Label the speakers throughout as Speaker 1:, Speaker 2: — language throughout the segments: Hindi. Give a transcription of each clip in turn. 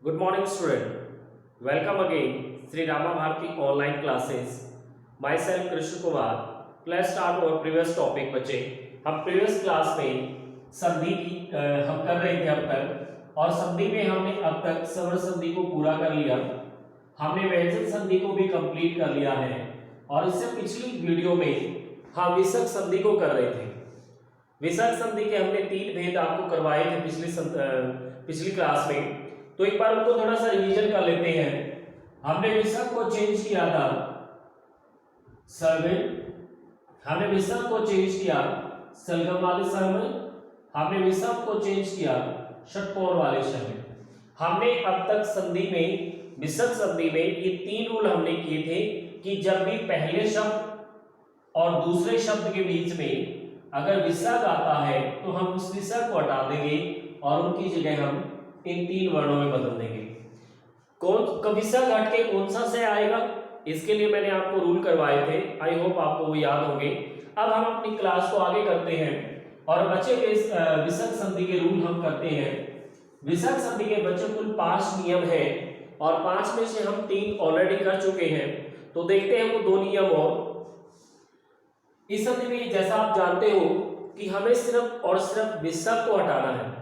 Speaker 1: Good morning, student. Welcome again, Sri Rama Bharati online classes. Myself Krishna Kumar. Let's start our previous topic, बच्चे. हम previous class में संधि की हम कर रहे थे अब तक, और संधि में हमने अब तक सवर्ण संधि को पूरा कर लिया. हमने व्यंजन संधि को भी कंप्लीट कर लिया है, और इससे पिछली वीडियो में हम विसर्ग संधि को कर रहे थे. विसर्ग संधि के हमने 3 भेद आपको करवाए थे पिछली क्लास में. तो एक बार उनको थोड़ा सा रिवीजन कर लेते हैं. हमने विसर्ग को चेंज किया था हमने विसर्ग को चेंज किया सलगम वाले स्वर में. हमने विसर्ग को चेंज किया षटकोण वाले स्वर में. हमने अब तक संधि में विसर्ग संधि में ये 3 रूल हमने किए थे कि जब भी पहले शब्द और दूसरे शब्द के बीच में अगर विसर्ग आता है तो हम उस विसर्ग को हटा देंगे और उनकी जगह हम इन 3 वर्णों में बदल देंगे. कौन विसर्ग हट के कौन सा से आएगा, इसके लिए मैंने आपको रूल करवाए थे. आई होप आपको वो याद होंगे. अब हम अपनी क्लास को आगे करते हैं और बचे हुए विसर्ग संधि के रूल हम करते हैं. विसर्ग संधि के बचे कुल 5 नियम हैं और 5 में से हम 3 ऑलरेडी कर चुके हैं. तो देखते हैं वो 2 नियम और. इस संधि में जैसा आप जानते हो कि हमें सिर्फ और सिर्फ विसर्ग को हटाना है.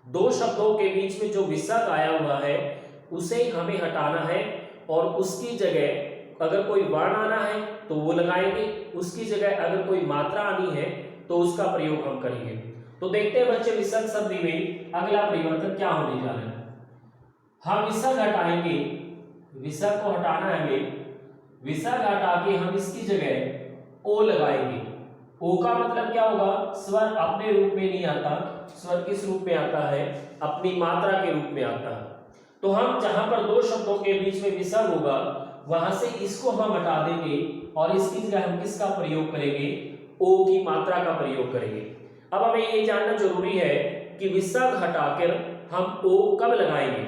Speaker 1: 2 शब्दों के बीच में जो विसर्ग आया हुआ है उसे हमें हटाना है, और उसकी जगह अगर कोई वर्ण आना है तो वो लगाएंगे, उसकी जगह अगर कोई मात्रा आनी है तो उसका प्रयोग हम करेंगे. तो देखते हैं बच्चे विसर्ग संधि में अगला परिवर्तन क्या होने जा रहा है. हम विसर्ग हटाएंगे, विसर्ग को हटाना है हमें. विसर्ग हटा के हम इसकी जगह ओ लगाएंगे. ओ का मतलब क्या होगा, स्वर अपने रूप में नहीं आता, स्वर किस रूप में आता है, अपनी मात्रा के रूप में आता है. तो हम जहां पर 2 शब्दों के बीच में विसर्ग होगा वहां से इसको हम हटा देंगे और इसकी जगह हम किसका प्रयोग करेंगे, ओ की मात्रा का प्रयोग करेंगे. अब हमें ये जानना जरूरी है कि विसर्ग हटाकर हम ओ कब लगाएंगे.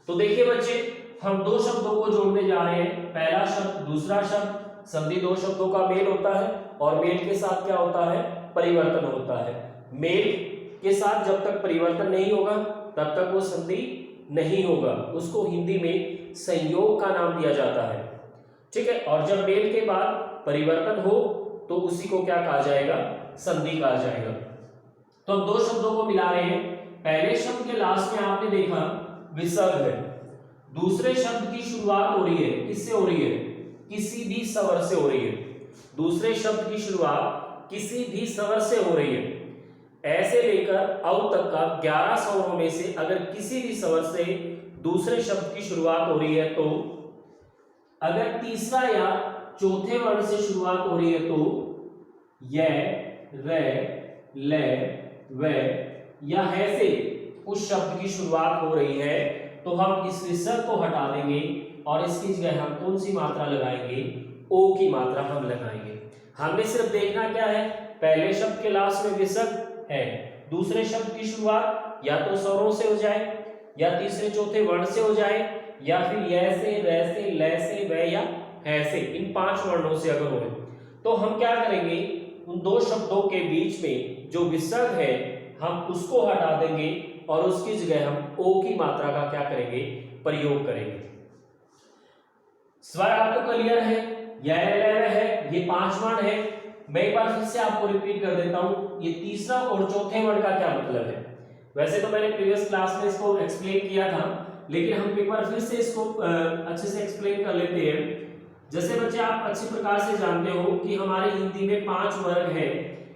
Speaker 1: तो देखिए बच्चे, हम 2 शब्दों को जोड़ने जा रहे हैं. पहला शब्द दूसरा शब्द, संधि 2 शब्दों का मेल होता है और मेल के साथ क्या होता है, परिवर्तन होता है. मेल के साथ जब तक परिवर्तन नहीं होगा तब तक वो संधि नहीं होगा. उसको हिंदी में संयोग का नाम दिया जाता है. ठीक है. और जब मेल के बाद परिवर्तन हो तो उसी को क्या कहा जाएगा, संधि कहा जाएगा. तो हम 2 शब्दों को मिला रहे हैं. पहले शब्द के लास्ट में आपने देखा विसर्ग है. दूसरे शब्द की शुरुआत हो रही है, किससे हो रही है, किसी भी स्वर से हो रही है. दूसरे शब्द की शुरुआत किसी भी स्वर से हो रही है. ऐसे लेकर औ तक का 11 स्वरों में से अगर किसी भी स्वर से दूसरे शब्द की शुरुआत हो रही है, तो अगर तीसरा या चौथे वर्ण से शुरुआत हो रही है तो य, रे, ले, वे या है से उस शब्द की शुरुआत हो रही है तो हम इस विसर्ग को हटा देंगे और इसकी जगह हम कौन सी मात्रा लगाएंगे, ओ की मात्रा हम लगाएंगे. हमने सिर्फ देखना क्या है, पहले शब्द के लास्ट में विसर्ग है, दूसरे शब्द की शुरुआत या तो स्वरों से हो जाए या तीसरे चौथे वर्ण से हो जाए या फिर य से, रे से, ले से, वे या है से, इन 5 वर्णों से अगर हो, तो हम क्या करेंगे, उन 2 शब्दों के बीच में जो विसर्ग है हम उसको हटा देंगे और उसकी जगह हम ओ की मात्रा का क्या करेंगे, प्रयोग करेंगे. स्वर आपको क्लियर है, यह है, ये 5 वर्ण है. मैं एक बार फिर से आपको रिपीट कर देता हूं, ये तीसरा और चौथे वर्ण का क्या मतलब है. वैसे तो मैंने प्रीवियस क्लास में इसको एक्सप्लेन किया था, लेकिन हम एक बार फिर से इसको अच्छे से एक्सप्लेन कर लेते हैं. जैसे बच्चे आप अच्छी प्रकार से जानते हो कि हमारे हिंदी में 5 वर्ग हैं.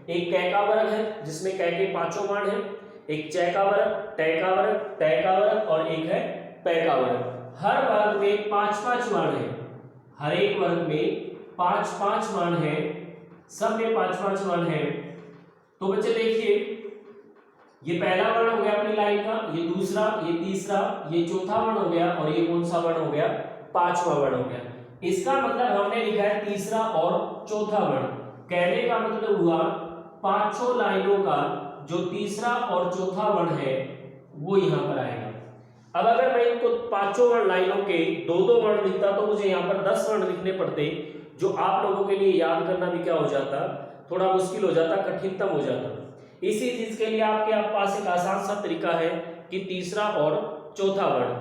Speaker 1: एक कै का वर्ग है जिसमें कै के 5 वर्ण हैं, एक चै का वर्ग, टै का वर्ग, तै का वर्ग और एक है पै का वर्ग. हर वर्ग में 5-5 वर्ण है. हर एक वर्ग में 5-5 वर्ण है, सब में 5-5 वर्ण है. तो बच्चे देखिए, ये पहला वर्ण हो गया अपनी लाइन का, ये दूसरा, ये तीसरा, ये चौथा वर्ण हो गया और ये कौन सा वर्ण हो गया, 5वां वर्ण हो गया. इसका मतलब हमने लिखा है तीसरा और चौथा वर्ण. कहने का मतलब हुआ 5 लाइनों का जो तीसरा और चौथा वर्ण है वो यहां पर आएगा. अब अगर मैं इनको 5 वर्ण लाइनों के 2-2 वर्ण लिखता तो मुझे यहाँ पर 10 वर्ण लिखने पड़ते, जो आप लोगों के लिए याद करना भी क्या हो जाता, थोड़ा मुश्किल हो जाता, कठिनतम हो जाता. इसी चीज के लिए आपके पास एक आसान सा तरीका है कि तीसरा और चौथा वर्ण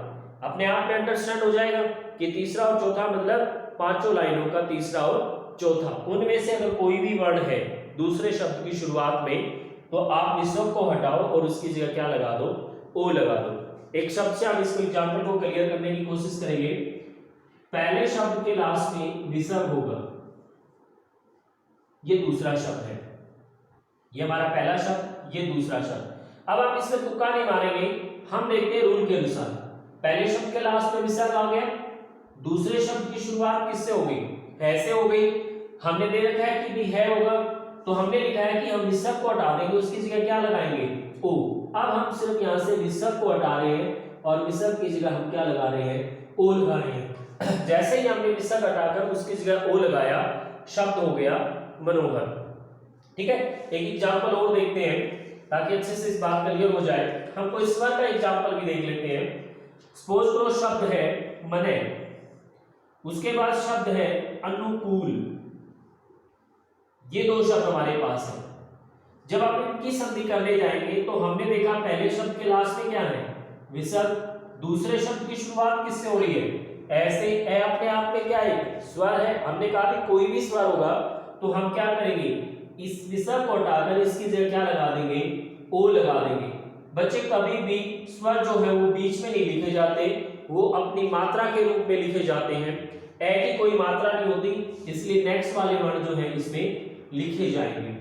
Speaker 1: अपने आप में अंडरस्टैंड हो जाएगा कि तीसरा और चौथा मतलब पांचों लाइनों का तीसरा और चौथा, उनमें से अगर कोई भी वर्ण है दूसरे शब्द की शुरुआत में तो आप निस्वक को हटाओ और उसकी जगह क्या लगा दो, ओ लगा दो। एक शब्द से हम इसको एग्जाम्पल को क्लियर करने की कोशिश करेंगे। पहले शब्द के लास्ट में विसर्ग होगा, ये दूसरा शब्द है, ये हमारा पहला शब्द, ये दूसरा शब्द। अब हम इसमें तुक्का नहीं मारेंगे, हम देखते हैं रूल के अनुसार। पहले शब्द के लास्ट में विसर्ग आ गया, दूसरे शब्द की शुरुआत किससे हो गई, है से हो गई। हमने दे रखा है कि भी है होगा, तो हमने लिखा है कि हम विसर्ग को हटा देंगे, उसकी जगह क्या लगाएंगे, ओ। अब हम सिर्फ यहां से विसर्ग को हटा रहे हैं और विसर्ग की जगह हम क्या लगा रहे हैं, ओ लगा रहे हैं। जैसे ही हमने विसर्ग हटाकर उसकी जगह ओ लगाया, शब्द हो गया मनोहर। ठीक है, एक एग्जांपल और देखते हैं ताकि अच्छे से इस बात क्लियर हो जाए। हम कोई स्वर का एग्जांपल भी देख लेते हैं। सपोज करो शब्द है मने, उसके बाद शब्द है अनुकूल, ये दो शब्द हमारे पास है। जब आप इनकी संधि करने जाएंगे तो हमने देखा पहले शब्द के लास्ट में क्या है, विसर्ग, दूसरे शब्द की शुरुआत किससे हो रही है, ऐसे। ए अपने आप में क्या है, स्वर है। हमने कहा कि कोई भी स्वर होगा तो हम क्या करेंगे, इस विसर्ग को हटाकर इसकी जगह क्या लगा देंगे, ओ लगा देंगे। बच्चे कभी भी स्वर जो है वो बीच में नहीं लिखे जाते, वो अपनी मात्रा के रूप में लिखे जाते हैं। ए की कोई मात्रा नहीं होती, इसलिए नेक्स्ट वाले वर्ण जो है इसमें लिखे जाएंगे।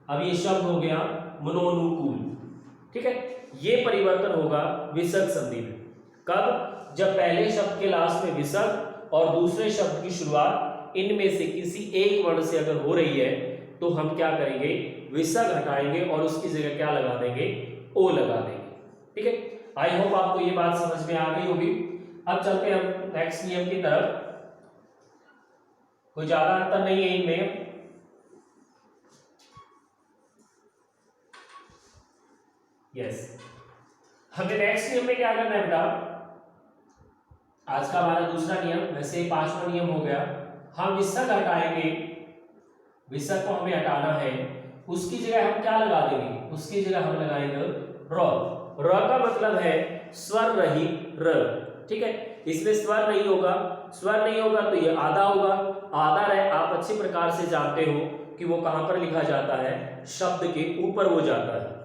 Speaker 1: अब ये शब्द हो गया मनोनुकूल। ठीक है, ये परिवर्तन होगा विसर्ग संधि में। कब, जब पहले शब्द के लास्ट में विसर्ग और दूसरे शब्द की शुरुआत इनमें से किसी एक वर्ण से अगर हो रही है तो हम क्या करेंगे, विसर्ग हटाएंगे और उसकी जगह क्या लगा देंगे, ओ लगा देंगे। ठीक है, आई होप आपको ये बात समझ में आ गई होगी। अब चलते हैं हम नेक्स्ट नियम की तरफ। कोई ज्यादा अंतर नहीं है इनमें। यस, हमें नेक्स्ट नियम में क्या करना है बेटा, आज का हमारा दूसरा नियम, वैसे पांचवा नियम हो गया। हम विसर्ग हटाएंगे, विसर्ग को हमें हटाना है, उसकी जगह हम क्या लगा देंगे, उसकी जगह हम लगाएंगे र। र का मतलब है स्वर रहित र। ठीक है, इसमें स्वर नहीं होगा, स्वर नहीं होगा तो ये आधा होगा। आधा रहे आप अच्छी प्रकार से जानते हो कि वो कहां पर लिखा जाता है, शब्द के ऊपर वो जाता है।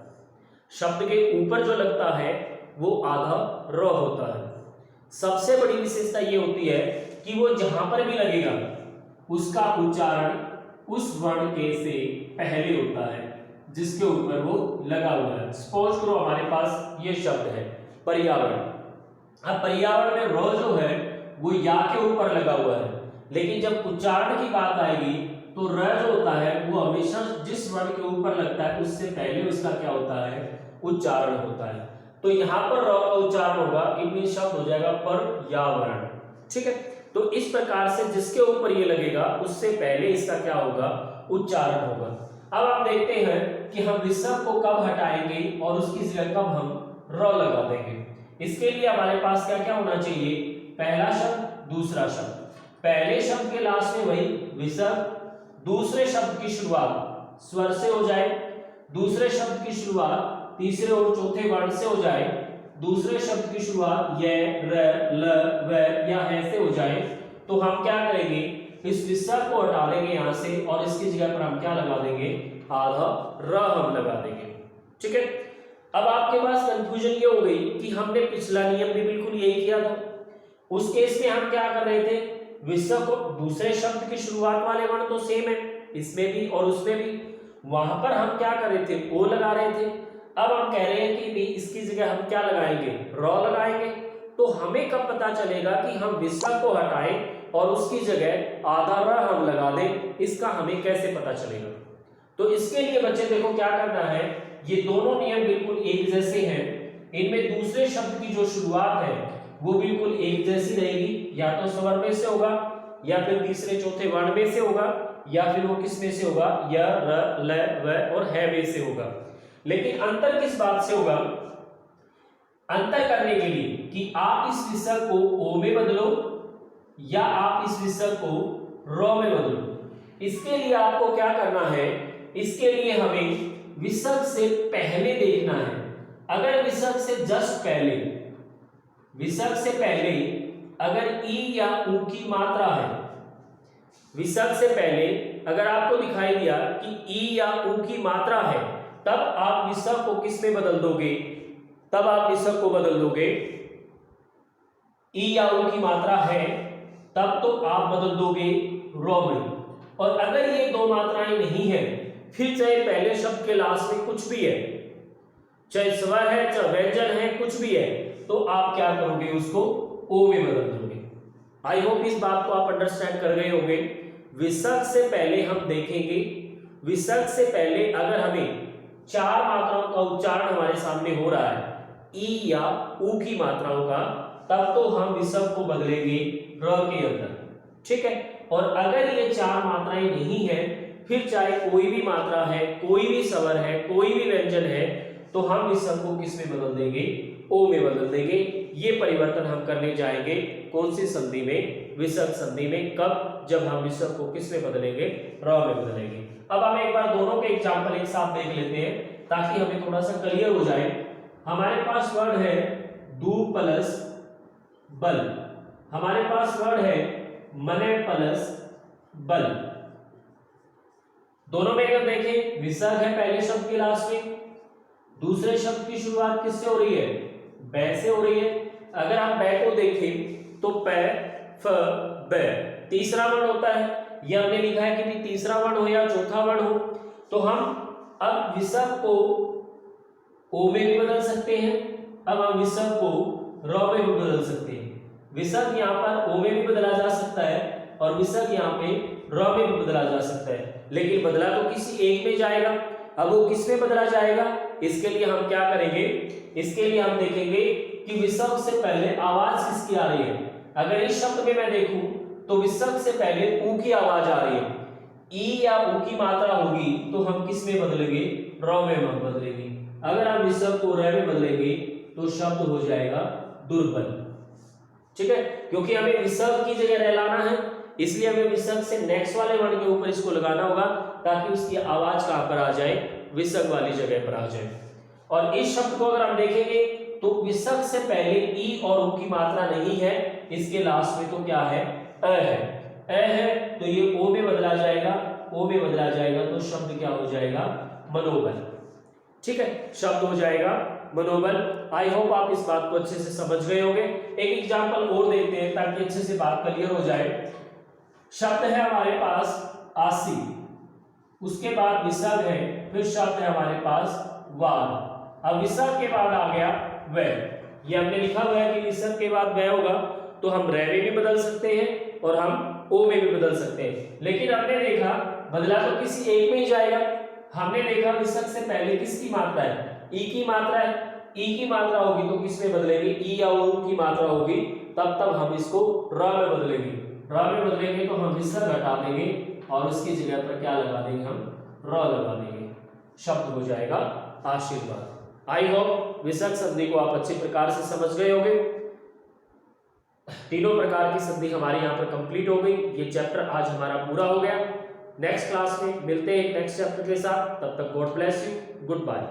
Speaker 1: शब्द के ऊपर जो लगता है वो आधा र होता है। सबसे बड़ी विशेषता ये होती है कि वो जहां पर भी लगेगा उसका उच्चारण उस वर्ण के से पहले होता है जिसके ऊपर वो लगा हुआ है। सपोज करो हमारे पास ये शब्द है पर्यावरण। अब पर्यावरण में र जो है वो या के ऊपर लगा हुआ है, लेकिन जब उच्चारण की बात आएगी तो र जो होता है वो हमेशा जिस वर्ण के ऊपर लगता है उससे पहले उसका क्या होता है, उच्चारण होता है। तो यहाँ पर र का उच्चारण होगा, इनमें शब्द हो जाएगा पर्यावरण। ठीक है, तो इस प्रकार से जिसके ऊपर ये लगेगा उससे पहले इसका क्या होगा, उच्चारण होगा। अब आप देखते हैं कि हम विसर्ग को कब हटाएंगे और उसकी जगह कब हम र लगा देंगे। इसके लिए हमारे पास क्या क्या होना चाहिए, पहला शब्द, दूसरा शब्द। पहले शब्द के लास्ट में वही विसर्ग, दूसरे शब्द की शुरुआत स्वर से हो जाए, दूसरे शब्द की शुरुआत तीसरे और चौथे वर्ण से हो जाए, दूसरे शब्द की शुरुआत य, र, ल, व या है से हो जाए, तो हम क्या करेंगे, इस विसर्ग को हटा देंगे यहां से और इसकी जगह पर हम क्या लगा देंगे, आधा र हम लगा देंगे। ठीक है, अब आपके पास कंफ्यूजन ये हो गई कि हमने पिछला नियम भी बिल्कुल यही किया था। उस केस में हम क्या कर रहे थे, विसर्ग को दूसरे शब्द की शुरुआत वाले वर्ण तो सेम है इसमें भी और उसमें भी, वहां पर हम क्या कर रहे थे, ओ लगा रहे थे। अब हम कह रहे हैं कि भी इसकी जगह हम क्या लगाएंगे, र लगाएंगे। तो हमें कब पता चलेगा कि हम विसर्ग को हटाएं और उसकी जगह आधा र हम लगा दें, इसका हमें कैसे पता चलेगा। तो इसके लिए बच्चे देखो क्या करना है, ये दोनों नियम बिल्कुल एक जैसे हैं। इनमें दूसरे शब्द की जो शुरुआत है वो बिल्कुल एक जैसी रहेगी, या तो स्वर में से होगा या फिर तीसरे चौथे वर्ण में से होगा या फिर वो किस में से होगा, य, र, ल, व और है में से होगा। लेकिन अंतर किस बात से होगा, अंतर करने के लिए कि आप इस विसर्ग को ओ में बदलो या आप इस विसर्ग को र में बदलो। इसके लिए आपको क्या करना है, इसके लिए हमें विसर्ग से पहले देखना है। अगर विसर्ग से जस्ट पहले विसर्ग से पहले अगर ई या ऊ की मात्रा है, विसर्ग से पहले अगर आपको दिखाई दिया कि ई या ऊ की मात्रा है, तब आप विसर्ग को किस में बदल दोगे? तब आप विसर्ग को बदल दोगे, ई या ऊ की मात्रा है तब तो आप बदल दोगे रॉ में। और अगर ये दो मात्राएं नहीं है, फिर चाहे पहले शब्द के लास्ट में कुछ भी है, चाहे स्वर है चाहे व्यंजन है, कुछ भी है, तो आप क्या करोगे? उसको ओ में बदल दोगे। आई होप इस बात को आप अंडरस्टैंड कर गए होंगे। विसर्ग से पहले हम देखेंगे, विसर्ग से पहले अगर हमें चार मात्राओं का उच्चारण हमारे सामने हो रहा है, ई या ऊ की मात्राओं का, तब तो हम विसर्ग को बदलेंगे र के अंदर, ठीक है। और अगर ये चार मात्राएं नहीं है, फिर चाहे कोई भी मात्रा है, कोई भी स्वर है, कोई भी व्यंजन है, तो हम विसर्ग को किस में बदल देंगे? ओ में बदल देंगे। ये परिवर्तन हम करने जाएंगे कौन सी संधि में? विसर्ग संधि में। कब? जब हम विसर्ग को किस में बदलेंगे? र में बदलेंगे। अब हम एक बार दोनों के एग्जाम्पल एक साथ देख लेते हैं ताकि हमें थोड़ा सा क्लियर हो जाए। हमारे पास वर्ड है दू प्लस बल, हमारे पास वर्ड है मने प्लस बल। दोनों में अगर देखें, विसर्ग है पहले शब्द के लास्ट में, दूसरे शब्द की शुरुआत किससे हो रही है? बै से हो रही है। अगर आप बै को देखें तो पै फ बै तीसरा वर्ण होता है। यह हमने लिखा है कि तीसरा वर्ण हो या चौथा वर्ण हो, तो हम अब विसर्ग को ओ में भी बदल सकते हैं, अब हम विसर्ग को र में भी बदल सकते हैं। विसर्ग यहाँ पर ओ में भी बदला जा सकता है और विसर्ग यहाँ पे र में भी बदला जा सकता है, लेकिन बदला तो किसी एक में जाएगा। अब वो किस में बदला जाएगा? इसके लिए हम क्या करेंगे? इसके लिए हम देखेंगे कि विसर्ग से पहले आवाज किसकी आ रही है। अगर इस शब्द में मैं देखूं तो विसर्ग से पहले ऊ की आवाज आ रही है, ई या ऊ की मात्रा होगी तो हम किस में बदलेंगे? र में हम बदलेंगे। अगर हम विसर्ग को र में बदलेंगे तो शब्द हो जाएगा दुर्बल, ठीक है। क्योंकि हमें विसर्ग की जगह रह लाना है, इसलिए हमें विसर्ग से नेक्स्ट वाले वर्ण के ऊपर इसको लगाना होगा ताकि उसकी आवाज कहां पर आ जाए? विसर्ग वाली जगह पर आ जाए। और इस शब्द को अगर हम देखेंगे तो विसर्ग से पहले ई और ऊ की मात्रा नहीं है, इसके लास्ट में तो क्या है? अ है। अ है तो ये ओ में बदला जाएगा, ओ में बदला जाएगा तो शब्द क्या हो जाएगा? मनोबल, ठीक है, शब्द हो जाएगा मनोबल। आई होप आप इस बात को अच्छे से समझ गए होंगे। एक एग्जांपल और देते हैं ताकि अच्छे से बात क्लियर हो जाए। शब्द है हमारे पास आसी, उसके बाद विसर्ग है, फिर शब्द है हमारे पास वार। अब विसर्ग के बाद आ गया वै। ये हमने लिखा हुआ है कि विसर्ग के बाद वै होगा तो हम रे में भी बदल सकते हैं और हम ओ में भी बदल सकते हैं, लेकिन हमने देखा बदला तो किसी एक में ही जाएगा। हमने देखा विसर्ग से पहले किसकी मात्रा है? ई की मात्रा है। ई की मात्रा होगी तो किस में बदलेंगे? ई या ऊ की मात्रा होगी तब हम इसको र में बदलेंगे। र में बदलेंगे तो हम विसर्ग हटा देंगे और उसकी जगह पर क्या लगा देंगे? हम र लगा देंगे, शब्द हो जाएगा आशीर्वाद। आई होप विसर्ग संधि को आप अच्छे प्रकार से समझ गए होंगे। तीनों प्रकार की संधि हमारी यहाँ पर कंप्लीट हो गई। ये चैप्टर आज हमारा पूरा हो गया। नेक्स्ट क्लास में मिलते हैं नेक्स्ट चैप्टर के साथ, तब तक God bless you, good bye.